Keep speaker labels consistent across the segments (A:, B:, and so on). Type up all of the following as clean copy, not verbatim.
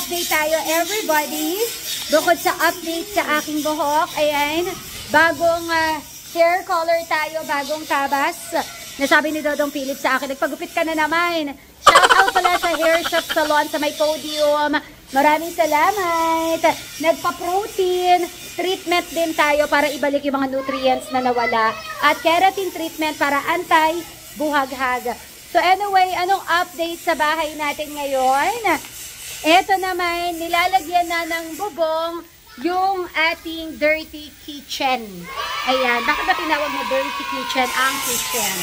A: update tayo, everybody. Bukod sa update sa aking buhok, ayan, bagong hair color tayo, bagong tabas. Nasabi ni Dodong Philip sa akin, nagpagupit ka na naman. Shout out pala sa Hair Shop Salon sa may podium. Maraming salamat. Nagpa-protein treatment din tayo para ibalik yung mga nutrients na nawala. At keratin treatment para anti-buhaghag. So anyway, anong update sa bahay natin ngayon? Ito naman, nilalagyan na ng bubong yung ating dirty kitchen. Ayan, bakit ba tinawag na dirty kitchen ang kitchen?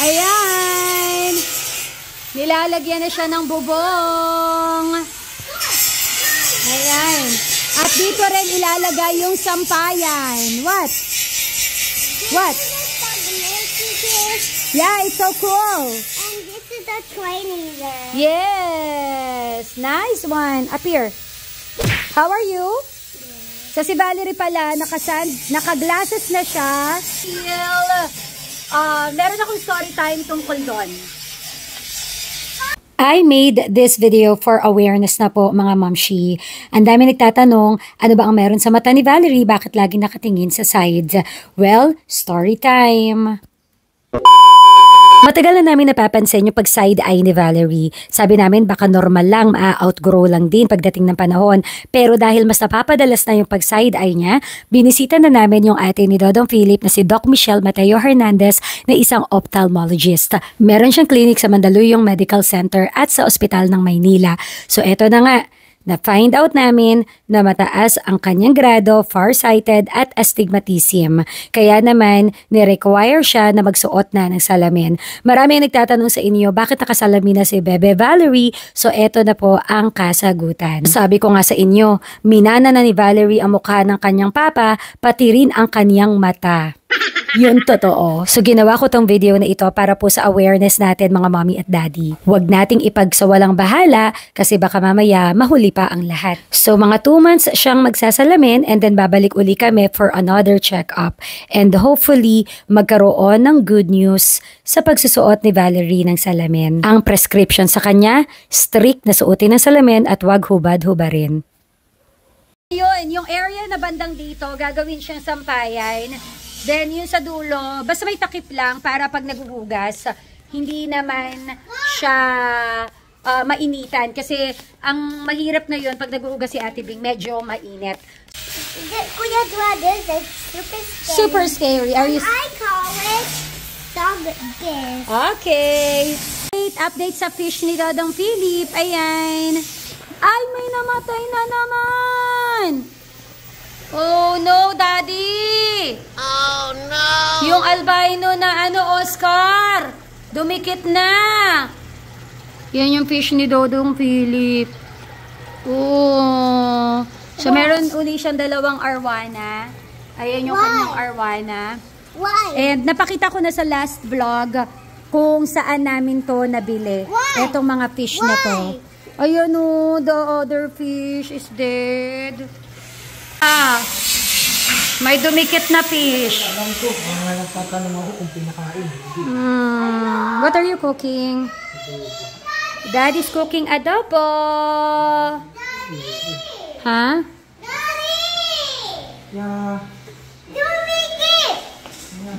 A: Ayan, nilalagyan na siya ng bubong. Ayan, at dito rin ilalagay yung sampayan. What? What? Yeah, it's so cool.
B: And this is a trainer.
A: Yes, nice one. Up here. How are you? So si Valerie pala, naka-glasses na siya. Meron akong story time tungkol doon. I made this video for awareness na po mga mamshi. Ang dami nagtatanong, ano ba ang meron sa mata ni Valerie? Bakit lagi nakatingin sa sides? Well, story time. Matagal na namin napapansin yung pag-side eye ni Valerie. Sabi namin baka normal lang, ma-outgrow lang din pagdating ng panahon. Pero dahil mas napapadalas na yung pag-side eye niya, binisita na namin yung ate ni Dodong Philip na si Doc Michelle Mateo Hernandez na isang ophthalmologist. Meron siyang clinic sa Mandaluyong Medical Center at sa Ospital ng Maynila. So eto na nga, na-find out namin na mataas ang kanyang grado, farsighted at astigmatism. Kaya naman, ni-require siya na magsuot na ng salamin. Marami ang nagtatanong sa inyo, bakit nakasalamin na si Bebe Valerie? So eto na po ang kasagutan. Sabi ko nga sa inyo, minana na ni Valerie ang mukha ng kanyang papa, pati rin ang kanyang mata. Yun totoo. So ginawa ko tong video na ito para po sa awareness natin mga mommy at daddy. Huwag nating ipagsawalang bahala kasi baka mamaya mahuli pa ang lahat. So mga 2 months siyang magsasalamin and then babalik uli kami for another check-up. And hopefully magkaroon ng good news sa pagsusuot ni Valerie ng salamin. Ang prescription sa kanya, strict na suotin ng salamin at wag hubad-hubarin. Yun, yung area na bandang dito, gagawin siyang sampayan. Then, yung sa dulo, basta may takip lang para pag naguhugas, hindi naman siya mainitan. Kasi, ang mahirap na yun, pag naguhugas si Ate Bing, medyo mainit.
B: Kuya Dwad, this is super scary.
A: Super scary. Are you...
B: I call it dog this.
A: Okay. Update sa fish ni Dodong Philip. Ayan. Ay, may namatay na naman. Oh no, Daddy!
B: Oh no!
A: Yung albino na Oscar! Dumikit na! Yan yung fish ni Dodong Philip. Oh! So, meron uli siyang 2 arwana. Ayan yung kanyang arwana.
B: Why?
A: And napakita ko na sa last vlog kung saan namin to nabili.
B: Why?
A: Etong mga fish na to. Ayan o, the other fish is dead. May dumikit na fish.
C: Alam ko, mga nagtatanong ako kung pinakain.
A: What are you cooking? Daddy's cooking adobo. Huh?
C: Yeah.
B: Dumikit!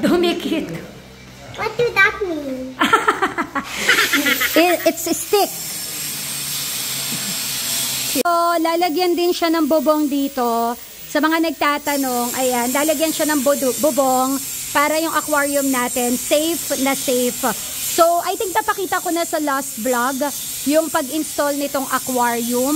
A: Dumikit.
B: What does that mean?
A: It's a stick. So, lalagyan din siya ng bubong dito. Sa mga nagtatanong, ayan, lalagyan siya ng bubong para yung aquarium natin safe na safe. So, I think napakita ko na sa last vlog yung pag-install nitong aquarium.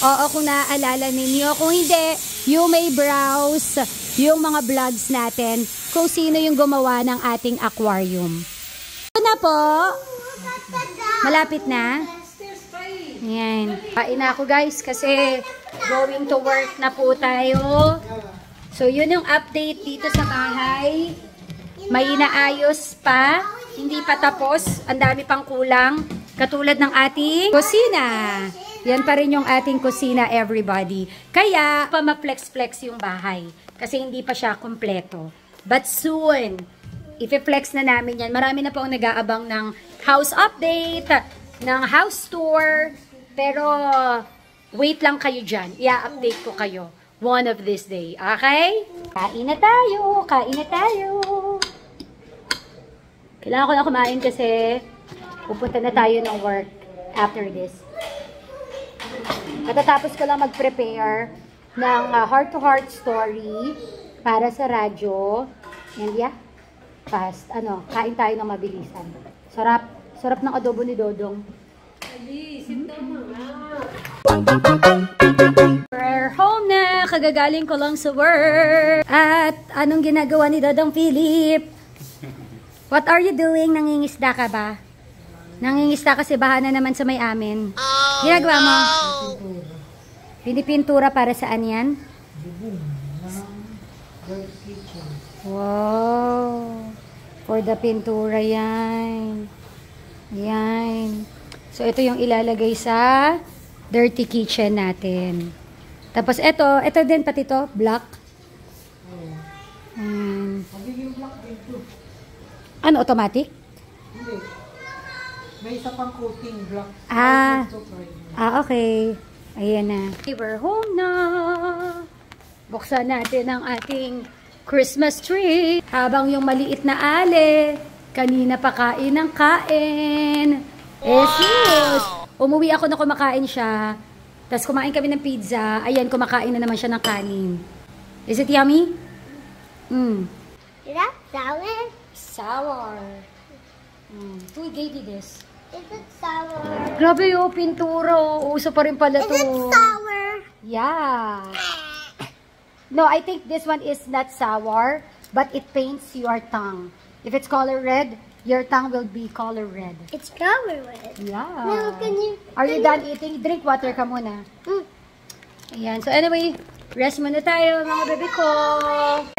A: Oo, kung naaalala ninyo. Kung hindi, you may browse yung mga vlogs natin kung sino yung gumawa ng ating aquarium. Ito na po. Malapit na. Ayan. Kain na ako guys kasi going to work na po tayo. So yun yung update dito sa bahay. May inaayos pa. Hindi pa tapos. Ang dami pang kulang. Katulad ng ating kusina. Yan pa rin yung ating kusina, everybody. Kaya pa ma-flex-flex yung bahay. Kasi hindi pa siya kompleto. But soon, i-flex na namin yan. Marami na po ang nag-aabang ng house update, ng house tour. Pero Wait lang kayo dyan. I-update ko kayo. One of this day. Okay? Kain na tayo. Kain na tayo. Kailangan ko na kumain kasi pupunta na tayo ng work after this. Matatapos ko lang mag-prepare ng heart-to-heart story para sa radyo. And yeah, fast. Kain tayo ng mabilisan. Sarap. Sarap ng adobo ni Dodong. We're home na. Kagagaling ko lang sa work. At anong ginagawa ni Dodong Philip? What are you doing? Nangingisda ka ba? Nangingisda kasi baha na naman sa may amin. Ginagawa mo? Pinipintura para saan yan? Wow. For the pintura yan. Yan. So, ito yung ilalagay sa dirty kitchen natin. Tapos, ito din pati to, black. Ano, automatic?
C: Hindi. May isa pang coating black.
A: Okay. Ayan na. We're home na. Buksan natin ang ating Christmas tree. Habang yung maliit na ale, kanina pa kain ng kain. Jesus! Umuwi ako na kumakain siya. Tapos kumain kami ng pizza. Ayan, kumakain na naman siya ng kanin. Is it yummy?
B: Is that sour?
A: Sour. Who gave you this?
B: Is it sour?
A: Grabe yung pintura. Uso pa rin pala
B: Is
A: to.
B: it sour?
A: Yeah. No, I think this one is not sour, but it paints your tongue. If it's color red, your tongue will be color red.
B: It's color red.
A: Yeah.
B: No, can you?
A: Are you done eating? Drink water ka muna. Ayan. So anyway, rest muna tayo mga bebe ko.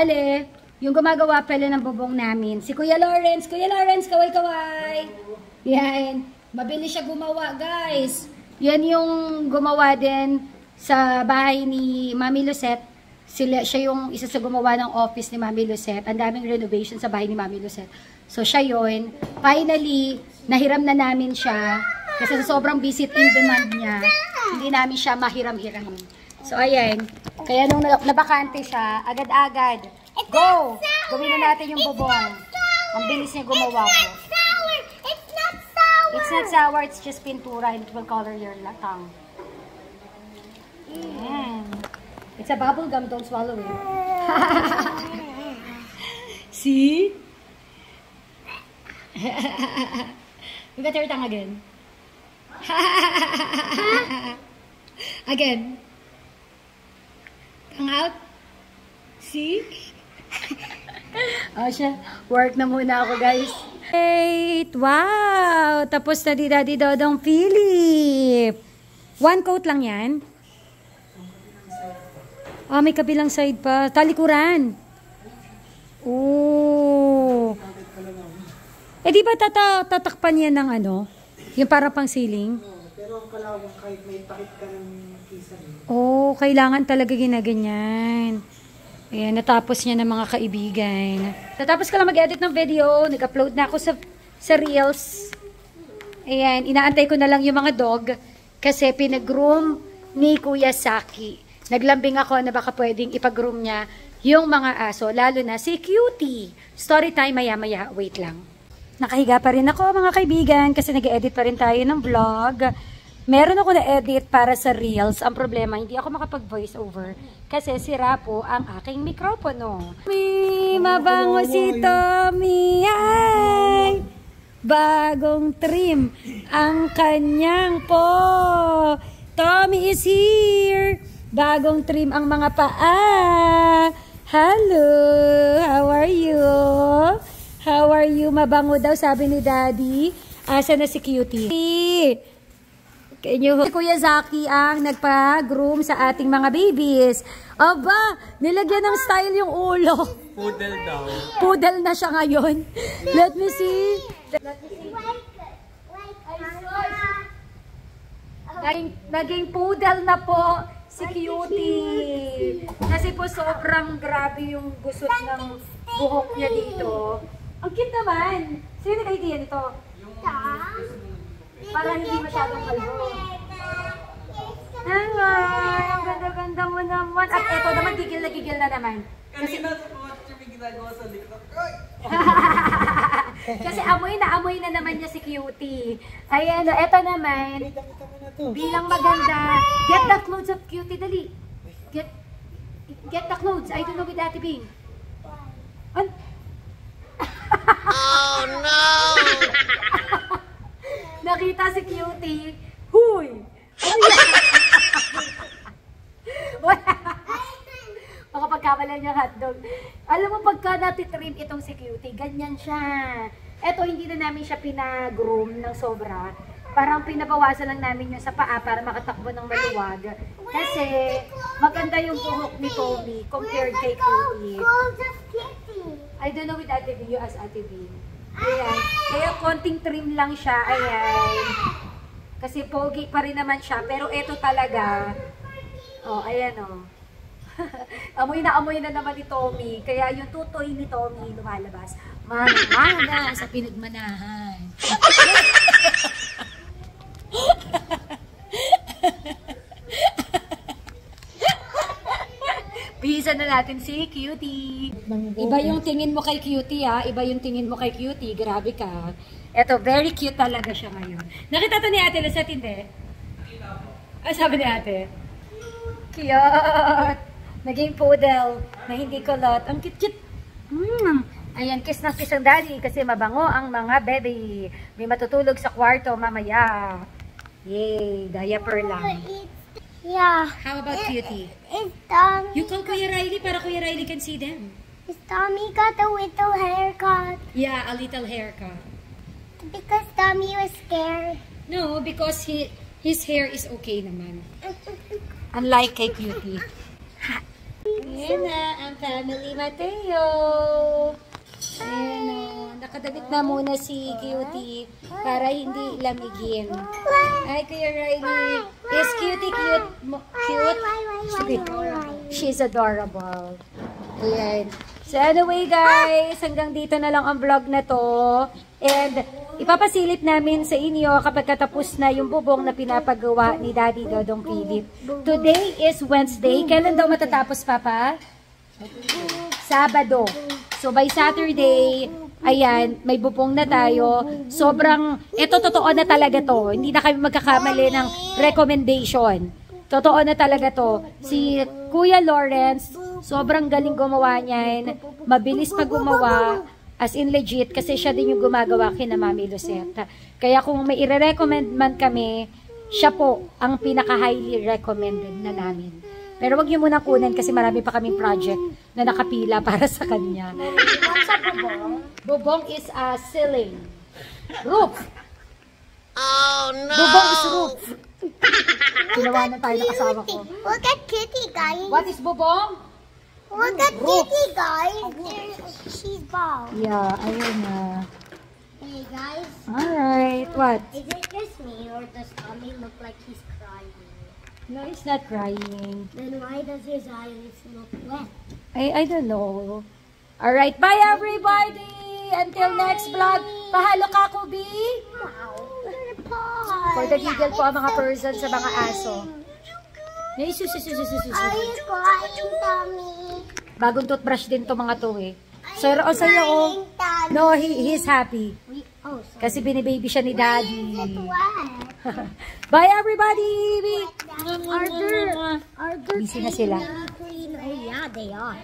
A: Ale, yung gumagawa pala ng bubong namin, si Kuya Lawrence. Kuya Lawrence, kaway-kaway. Yan. Mabilis siya gumawa, guys. Yan yung gumawa din sa bahay ni Mami Lucette. Siya yung isa sa gumawa ng office ni Mami Lucette. Ang daming renovation sa bahay ni Mami Lucette. So, siya yun. Finally, nahiram na namin siya. Kasi sa sobrang visit in demand niya, hindi namin siya mahiram-hiram. So, ayan. Kaya nung nabakante siya, agad-agad. Go! Gawin na natin yung bubong. Ang bilis niya gumawa po. It's not sour, it's just pintura and it will color your tongue. Ayan. It's a bubble gum, don't swallow it. See? You got your tongue again. Again. Tongue out. See? Siya. Work na muna ako, guys. Wait! Wow! Tapos na di Daddy Dodong Philip. One coat lang yan? May kabilang side pa. Talikuran. Oh. Di ba tatakpan yan ng ano? Yung para pang ceiling?
C: Pero ang kalawang kahit may takip ka ng kisa rin.
A: Kailangan talaga ginaganyan. Ayan, natapos niya ng mga kaibigan. Natapos ko lang mag-edit ng video. Nag-upload na ako sa Reels. Ayan, inaantay ko na lang yung mga dog kasi pinag-groom ni Kuya Saki. Naglambing ako na baka pwedeng ipag-groom niya yung mga aso, lalo na si Cutie. Story time maya-maya. Wait lang. Nakahiga pa rin ako mga kaibigan kasi nag-edit pa rin tayo ng vlog. Meron ako na-edit para sa Reels. Ang problema, hindi ako makapag-voice over kasi sira po ang aking mikropono. Mabango si Tommy. Ay! Bagong trim ang kanyang po. Tommy is here. Bagong trim ang mga paa. Hello, how are you? How are you? Mabango daw, sabi ni Daddy. Asa na si Cutie? Kuya Zaki ang nagpa-groom sa ating mga babies. Aba, nilagyan ng style yung ulo.
D: Poodle daw.
A: Poodle na siya ngayon. Let me see. Naging poodle na po si Cutie. Kasi po sobrang grabe yung gusot ng buhok niya dito. Ang cute naman. Sino nag-idea nito? Para hindi masyadong kalbo. Ay, ang ganda-ganda mo naman. At eto naman, gigil na naman.
C: Kanina sa mga may ginagawa sa likod.
A: Kasi amoy na naman niya si Cutie. Ayan, eto naman. Bilang maganda. Get the clothes of Cutie, dali. Get the clothes. I don't know with Ate Bing.
B: Oh no!
A: Nakita si Cutie. Huy! Baka pagkamalan niya hotdog. Alam mo, pagka natitrim itong si Cutie, ganyan siya. Eto, hindi na namin siya pinag-groom ng sobra. Parang pinabawasan lang namin yun sa paa para makatakbo ng maluwag. Kasi maganda yung buhok ni Tommy compared kay Cutie. I don't know with Ate B, you ask Ate B. Ayan. Kaya konting trim lang siya. Ayan. Kasi pogi pa rin naman siya. Pero eto talaga. Oh, ayan oh. amoy na naman ni Tommy. Kaya yung tutoy ni Tommy lumalabas. Mana sa pinagmanahan. Bihisan na natin si Cutie. Iba yung tingin mo kay Cutie ha. Iba yung tingin mo kay Cutie. Grabe ka. Eto, very cute talaga siya ngayon. Nakita to ni Ate Lisette, hindi? Ah, sabi ni Ate. Cute. Naging poodle na hindi kulot. Ang cute-cute. Ayan, kiss na kiss ang daddy kasi mabango ang mga baby. May matutulog sa kwarto mamaya. Yay, diaper lang.
B: Yeah.
A: How about Cutie?
B: Is Tommy?
A: You call Kuya Riley para Kuya Riley can see them.
B: Is Tommy got a little haircut?
A: Yeah, a little haircut.
B: Because Tommy was scared.
A: No, because his hair is okay naman. Unlike kay Cutie. Ayan na, ang family Mateo. Ayan o, nakadamit na muna si Cutie para hindi lamigin. Ay, Kuya Riley. Is Cutie cute? Cute? She's adorable. Ayan. So anyway guys, hanggang dito na lang ang vlog na to. And ipapasilip namin sa inyo kapag katapos na yung bubong na pinapagawa ni Daddy Dodong Philip. Today is Wednesday. Kailan daw matatapos, Papa? Sabado. So by Saturday, ayan, may bubong na tayo. Sobrang, eto totoo na talaga to. Hindi na kami magkakamali ng recommendation. Totoo na talaga to. Si Kuya Lawrence, sobrang galing gumawa niyan. Mabilis pa gumawa. As in legit, kasi siya din yung gumagawa kina Mami Lucette. Kaya kung may i-recommend man kami, siya po ang pinaka-highly recommended na namin. Pero wag niyo muna kunin kasi marami pa kaming project na nakapila para sa kanya.
B: What's a bubong?
A: Bubong is a ceiling. Roof.
B: Oh no!
A: Bubong is roof. Tinawanan tayo ng kasama ko.
B: Look at Kitty, guys.
A: What is bubong?
B: Look at
A: Roof.
B: Kitty, guys. She's bald.
A: Yeah, ayun na.
B: Hey, guys.
A: Alright, what?
B: Is it just me, or does Tommy look like he's crying?
A: No, he's not crying.
B: Then why does his eyes look wet?
A: I don't know. Alright, bye everybody! Until next vlog, pahalo ka, Kubi!
B: Wow.
A: For the giggle po ang mga person sa mga aso.
B: Are you crying, Tommy?
A: Bagong toothbrush din to mga to eh. Sir, o sa'yo oh. No, he's happy.
B: Oh,
A: Kasi binibaby siya ni Daddy.
B: what?
A: Bye everybody!
B: Arthur.
A: Busy na sila.
B: Oh, yeah, they are.